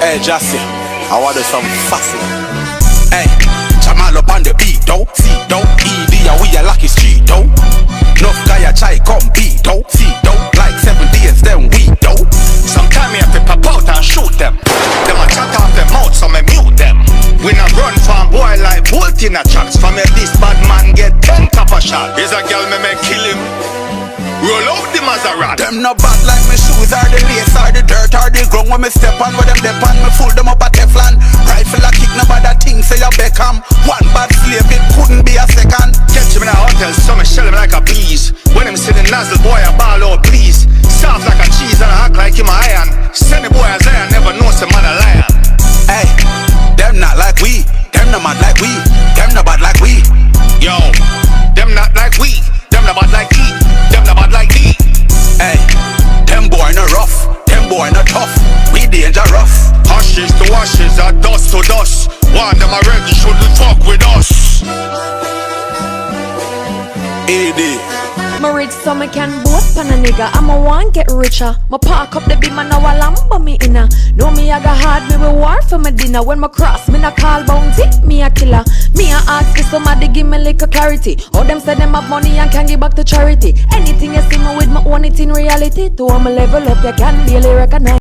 Hey, Jassy, I want some fussy. Hey, Jamal up on the beat, though. See, though. ED, and we a lucky street, though. Enough guy a try come beat, though. See, though. Like 7 days, then we, though. Sometimes me have to pop out and shoot them. Them a chat off them mouth, so me mute them. We not run from boy like Bolt in a tracks. From if this bad man get 10 top a shot. Is a girl me kill him. Roll out the Maserati. Them no bad like my shoes or the lace or the dirt or the ground. When me step on where them dep on, me fool them up a Teflon. Rifle a kick, no bad thing say a Beckham. One bad slave, it couldn't be a second. Catch him in a hotel, so me shell him like a bees. When him see the nozzle, boy a ball out please. Soft like a cheese and I act like him a iron. Send the boy a lion, never know some man a lion. Hey, them not like we. Them no mad like we. Them no bad like we. Yo, them not like we. Them no bad like he. Them no bad like he. Hey, them boy no rough. Them boy no tough. We dangerous. Ashes to ashes, and dust to dust. One them already shouldn't fuck with us. AD. Me rich so me can boat pan a nigga. I'ma want get richer. Me park up the beam and now a lambo me inna. Know me I got hard, me will war for my dinner. When me cross, me not call bounty, me a killer. Me a ask for somebody give me little clarity. All them say them have money and can give back to charity. Anything you see me with, me own it in reality. To me level up, you can really recognize.